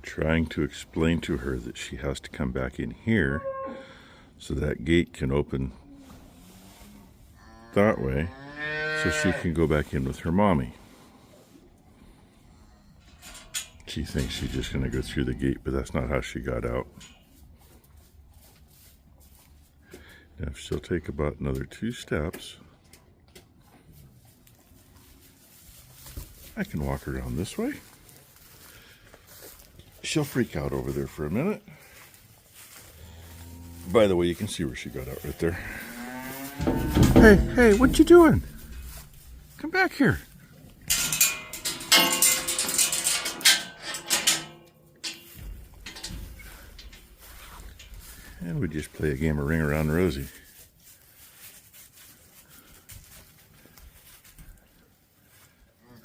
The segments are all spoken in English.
trying to explain to her that she has to come back in here so that gate can open that way so she can go back in with her mommy. She thinks she's just going to go through the gate, but that's not how she got out. Now she'll take about another 2 steps. I can walk around this way. She'll freak out over there for a minute. By the way, you can see where she got out right there. Hey, what you doing? Come back here. And we just play a game of Ring Around Rosie.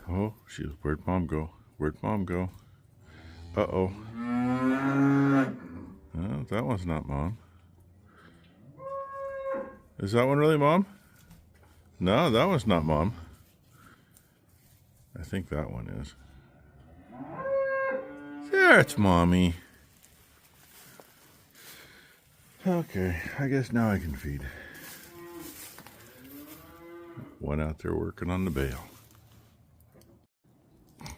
Oh, where'd Mom go? Where'd Mom go? Uh-oh. Oh, that one's not Mom. Is that one really Mom? No, that one's not Mom. I think that one is. There, it's Mommy. Okay, I guess now I can feed. One out there working on the bale.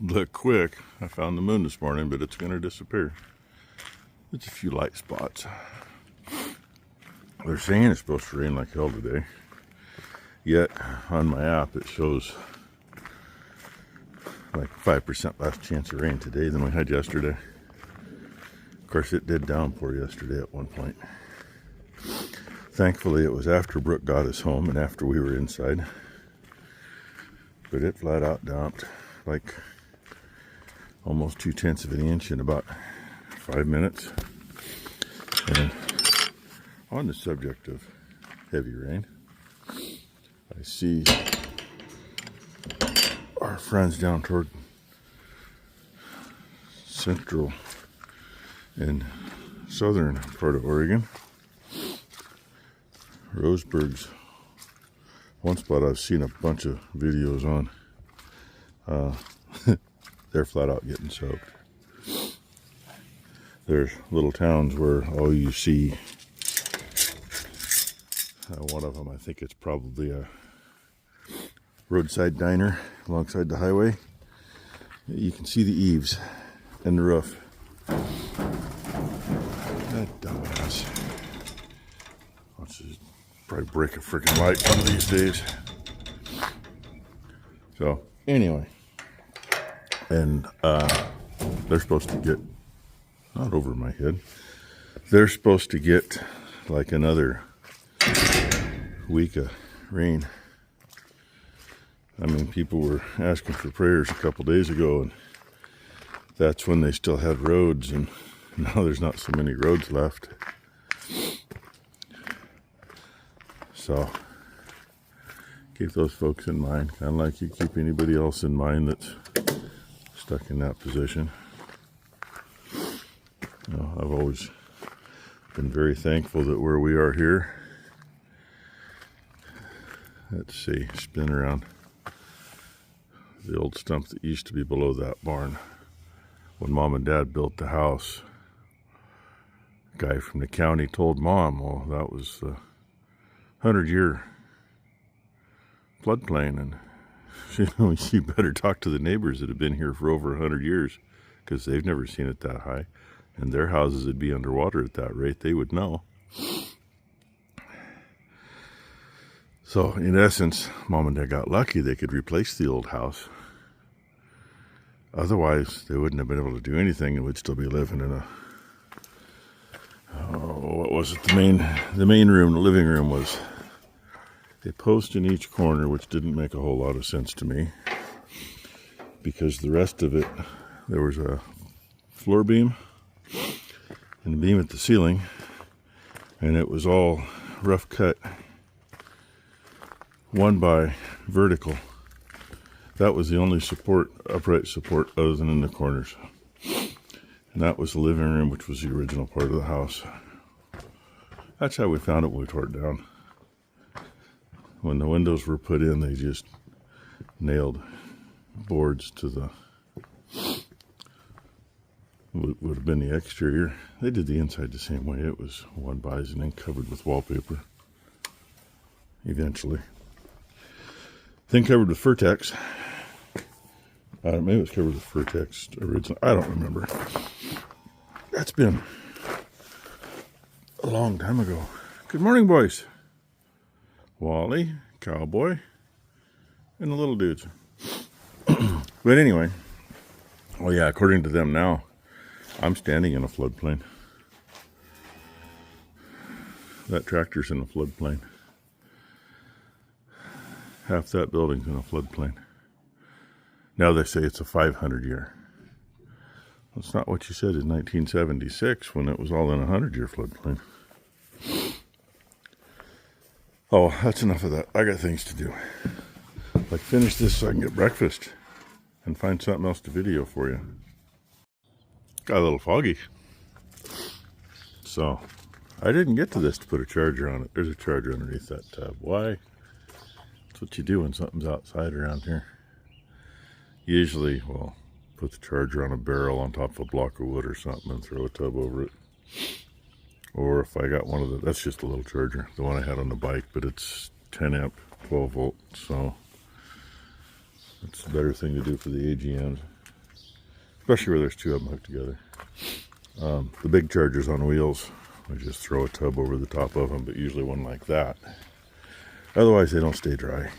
Look quick, I found the moon this morning, but it's going to disappear. It's a few light spots. They're saying it's supposed to rain like hell today. Yet, on my app, it shows like 5% less chance of rain today than we had yesterday. Of course, it did downpour yesterday at one point. Thankfully, it was after Brooke got us home and after we were inside. But it flat out dumped like almost 2/10 of an inch in about 5 minutes. And on the subject of heavy rain, I see our friends down toward central and southern part of Oregon. Roseburgs, one spot I've seen a bunch of videos on, they're flat out getting soaked. There's little towns where all you see, one of them, I think it's probably a roadside diner alongside the highway. You can see the eaves and the roof. That dumbass. Wants to probably break a freaking light one of these days. So, anyway. And they're supposed to get, not over my head, they're supposed to get like another week of rain. I mean, people were asking for prayers a couple days ago, and that's when they still had roads, and now there's not so many roads left. So, keep those folks in mind, kind of like you keep anybody else in mind that's stuck in that position. You know, I've always been very thankful that where we are here, let's see, spin around, the old stump that used to be below that barn. When Mom and Dad built the house, a guy from the county told Mom, well, that was the 100-year floodplain, and she better talk to the neighbors that have been here for over 100 years, because they've never seen it that high, and their houses would be underwater at that rate. They would know. So, in essence, Mom and Dad got lucky they could replace the old house. Otherwise, they wouldn't have been able to do anything and would still be living in a, what was it? The main room, the living room was a post in each corner, which didn't make a whole lot of sense to me, because the rest of it, there was a floor beam and a beam at the ceiling, and it was all rough cut, one by vertical. That was the only support, upright support, other than in the corners. And that was the living room, which was the original part of the house. That's how we found it when we tore it down. When the windows were put in, they just nailed boards to the would have been the exterior. They did the inside the same way. It was one buys and then covered with wallpaper. Eventually. Then covered with Furtex. Maybe it was covered with Furtex originally. I don't remember. That's been a long time ago. Good morning, boys. Wally, Cowboy, and the little dudes. But anyway, well, yeah, according to them now, I'm standing in a floodplain. That tractor's in a floodplain. Half that building's in a floodplain. Now they say it's a 500 year. That's not what you said in 1976 when it was all in a 100-year floodplain. Oh, that's enough of that. I got things to do. Like finish this so I can get breakfast and find something else to video for you. Got a little foggy. So I didn't get to this to put a charger on it. There's a charger underneath that tab. Why? That's what you do when something's outside around here. Usually, well, put the charger on a barrel on top of a block of wood or something and throw a tub over it. Or if I got one of the, that's just a little charger, the one I had on the bike, but it's 10 amp, 12 volt, so it's a better thing to do for the AGMs, especially where there's two of them hooked together. The big chargers on wheels, I just throw a tub over the top of them, but usually one like that. Otherwise, they don't stay dry.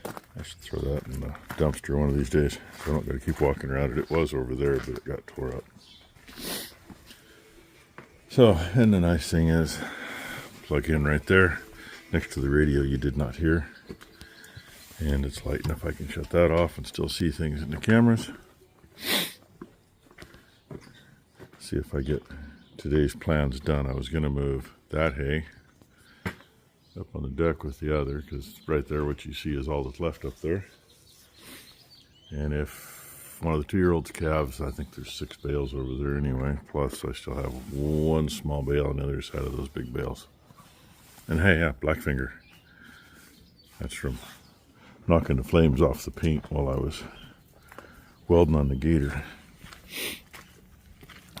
I should throw that in the dumpster one of these days. So I don't got to keep walking around it. It was over there, but it got tore up. So, and the nice thing is, plug in right there, next to the radio you did not hear. And it's light enough I can shut that off and still see things in the cameras. See if I get today's plans done. I was going to move that hay up on the deck with the other, because right there what you see is all that's left up there. And if one of the 2-year-old's calves, I think there's 6 bales over there anyway, plus I still have one small bale on the other side of those big bales. And hey, yeah, Blackfinger. That's from knocking the flames off the paint while I was welding on the gator.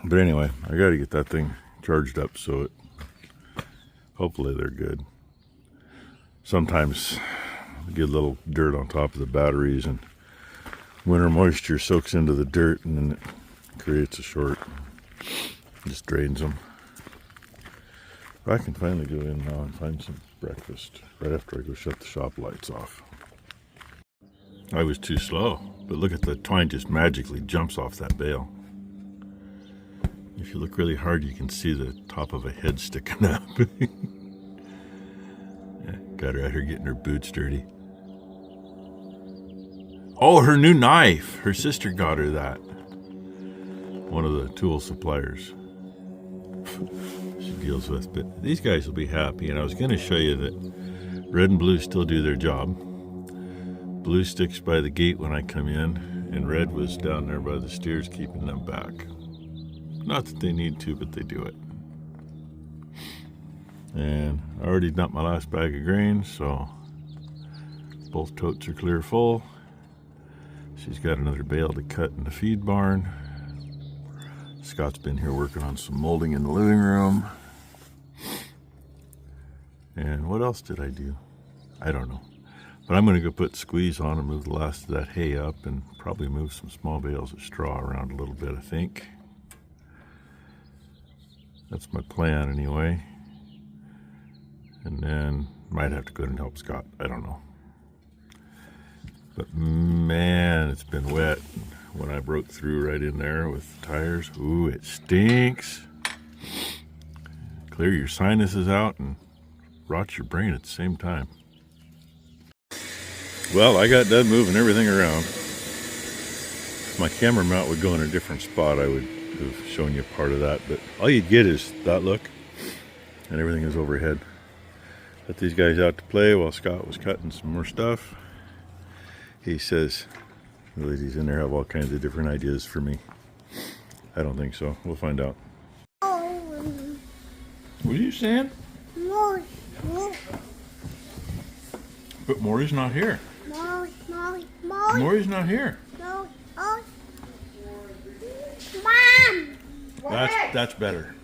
But anyway, I got to get that thing charged up so it, hopefully they're good. Sometimes I get a little dirt on top of the batteries and winter moisture soaks into the dirt and then it creates a short. Just drains them. I can finally go in now and find some breakfast right after I go shut the shop lights off. I was too slow, but look at the twine just magically jumps off that bale. If you look really hard, you can see the top of a head sticking up. Got her out here getting her boots dirty. Oh, her new knife. Her sister got her that. One of the tool suppliers she deals with. But these guys will be happy. And I was going to show you that red and blue still do their job. Blue sticks by the gate when I come in. And red was down there by the steers keeping them back. Not that they need to, but they do it. And I already dumped my last bag of grain, so both totes are clear full. She's got another bale to cut in the feed barn. Scott's been here working on some molding in the living room. And what else did I do? I don't know. But I'm going to go put squeeze on and move the last of that hay up and probably move some small bales of straw around a little bit, I think. That's my plan anyway. And then might have to go and help Scott. I don't know. But man, it's been wet. When I broke through right in there with the tires, ooh, it stinks. Clear your sinuses out and rot your brain at the same time. Well, I got done moving everything around. If my camera mount would go in a different spot, I would have shown you part of that. But all you get is that look, and everything is overhead. Let these guys out to play while Scott was cutting some more stuff. He says the ladies in there have all kinds of different ideas for me. I don't think so. We'll find out. What are you saying? More. But Maury's not here. More. Maury's not here. Mom. That's better.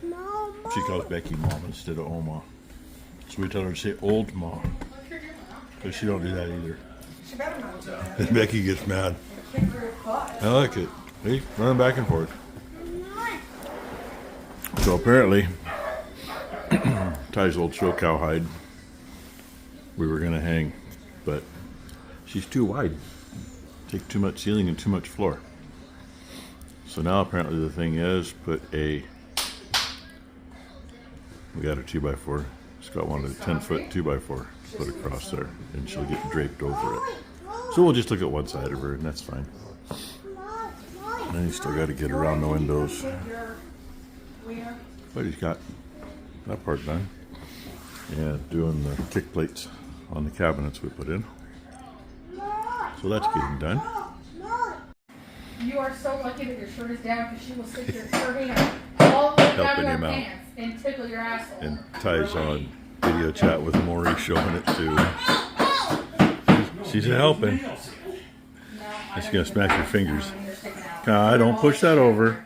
She calls Becky Mom instead of Oma. So we tell her to say Old Ma. Because she don't do that either. She better not do that. And Becky gets mad. Kick her butt. I like it. See, running back and forth. So apparently, Ty's old show cowhide we were going to hang, but she's too wide. Take too much ceiling and too much floor. So now apparently the thing is we got a 2x4. Scott wanted a 10-foot 2x4 put across there, and she'll get draped over it. So we'll just look at one side of her, and that's fine. And then you still got to get around the windows. But he's got that part done. And doing the kick plates on the cabinets we put in. So that's getting done. You are so lucky that your shirt is down because she will stick your hand all the way down Helping your him out. pants and tickle your asshole. And Ty's on video chat with Maury showing it too. She's helping. And she's gonna smack your fingers. Kai, don't push that over.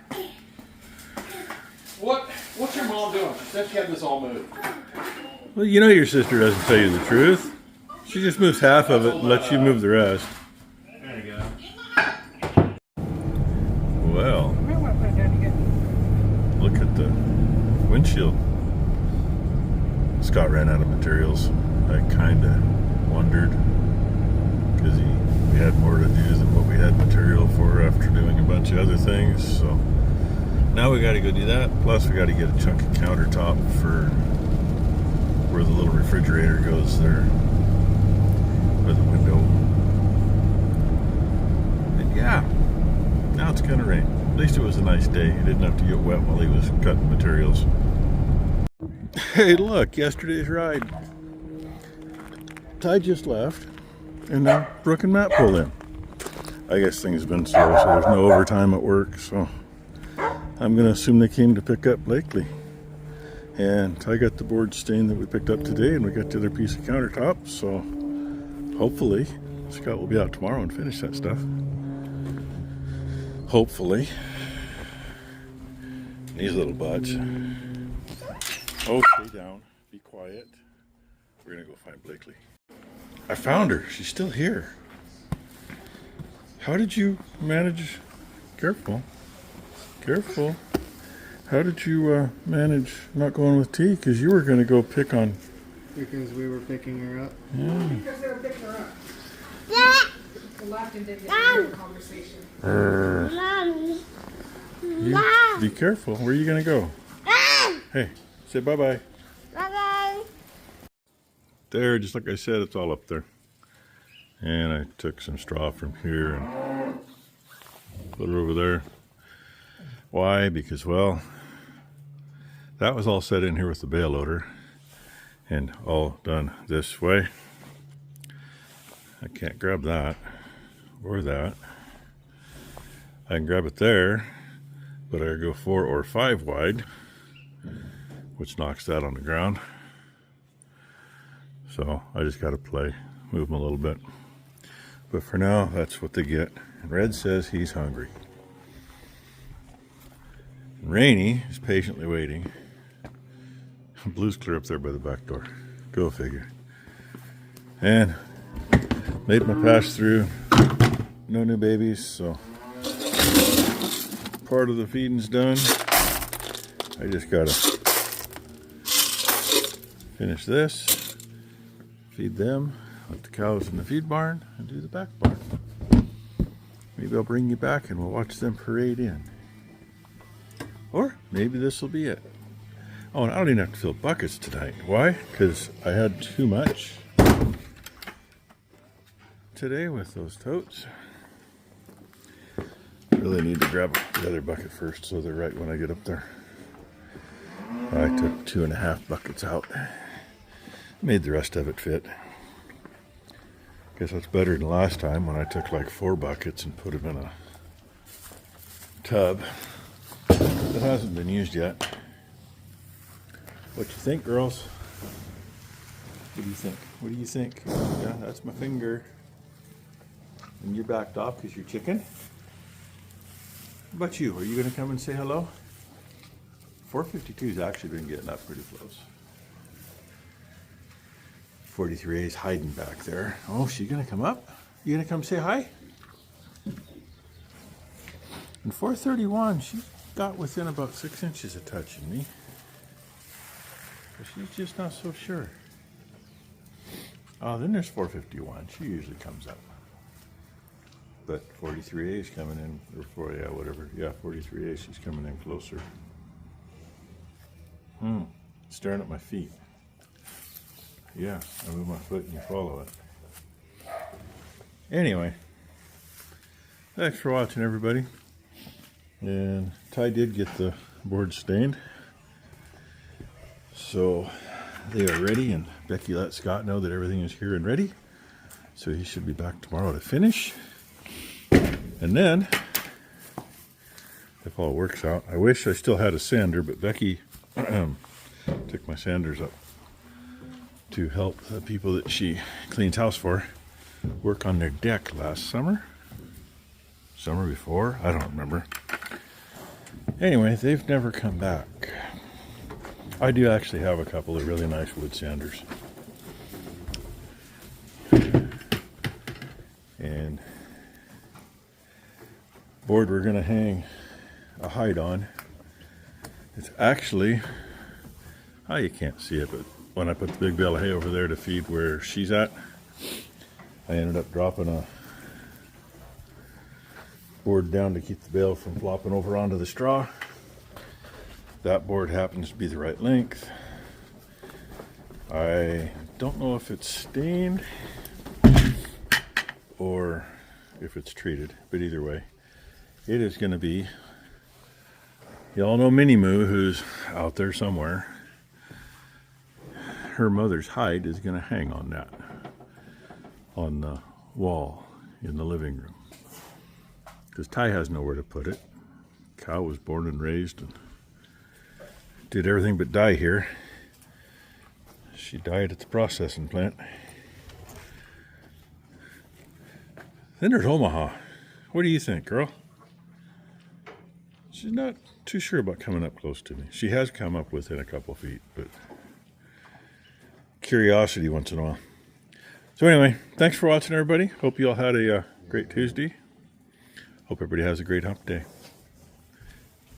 What's your mom doing? She said she had this all moved. Well, you know your sister doesn't tell you the truth. She just moves half of it and lets you move the rest. There you go. Well, I might want to put it down again. look at the windshield. Scott ran out of materials. I kind of wondered because we had more to do than what we had material for after doing a bunch of other things. So now we got to go do that. Plus we got to get a chunk of countertop for where the little refrigerator goes there by the window. And yeah, now it's gonna rain. At least it was a nice day. He didn't have to get wet while he was cutting materials. Hey, look, yesterday's ride. Ty just left, and now Brooke and Matt pull in. I guess things have been slow, so there's no overtime at work, so I'm gonna assume they came to pick up Blakely. And Ty got the board stain that we picked up today, and we got the other piece of countertop, so hopefully Scott will be out tomorrow and finish that stuff. Hopefully. These little butts. Oh, stay down. Be quiet. We're gonna go find Blakely. I found her. She's still here. How did you manage? Careful. Careful. How did you manage not going with T? Because you were going to go pick on... Because we were picking her up. Yeah. Because they were picking her up. The left and didn't get to the conversation. You, be careful. Where are you going to go? Hey, say bye-bye. Bye-bye. There, just like I said, it's all up there. And I took some straw from here and put it over there. Why? Because, well, that was all set in here with the bale loader and all done this way. I can't grab that or that. I can grab it there, but I go 4 or 5 wide, which knocks that on the ground. So I just got to move them a little bit. But for now, that's what they get. And Red says he's hungry. Rainy is patiently waiting. Blue's clear up there by the back door. Go figure. And made my pass through. No new babies, so part of the feeding's done. I just gotta finish this, feed them, let the cows in the feed barn, and do the back barn. Maybe I'll bring you back and we'll watch them parade in. Or maybe this will be it. Oh, and I don't even have to fill buckets tonight. Why? Because I had too much today with those totes. Really need to grab the other bucket first so they're right when I get up there. I took 2.5 buckets out. Made the rest of it fit. Guess that's better than last time when I took like 4 buckets and put them in a tub that hasn't been used yet. What you think, girls? What do you think? What do you think? Yeah, that's my finger. And you're backed off because you're chicken? What about you? Are you going to come and say hello? 452's actually been getting up pretty close. 43A's hiding back there. Oh, she gonna come up? You gonna come say hi? And 431, she got within about 6 inches of touching me. But she's just not so sure. Oh, then there's 451. She usually comes up. But 43A is coming in, or 4, yeah, whatever. Yeah, 43A, she's coming in closer. Staring at my feet. Yeah, I move my foot and you follow it. Anyway, thanks for watching, everybody. And Ty did get the board stained. So they are ready, and Becky let Scott know that everything is here and ready. So he should be back tomorrow to finish. And then, if all works out, I wish I still had a sander, but Becky took my sanders up to help the people that she cleans house for work on their deck last summer. Summer before? I don't remember. Anyway, they've never come back. I do actually have a couple of really nice wood sanders. And board we're going to hang a hide on. It's actually, oh, you can't see it, but when I put the big bale of hay over there to feed where she's at, I ended up dropping a board down to keep the bale from flopping over onto the straw. That board happens to be the right length. I don't know if it's stained or if it's treated, but either way, it is going to be, y'all know Minnie Moo, who's out there somewhere. Her mother's hide is going to hang on that, on the wall in the living room. Because Ty has nowhere to put it. Cow was born and raised and did everything but die here. She died at the processing plant. Then there's Omaha. What do you think, girl? She's not too sure about coming up close to me. She has come up within a couple feet, but curiosity once in a while. So anyway, thanks for watching, everybody. Hope you all had a great Tuesday. Hope everybody has a great hump day.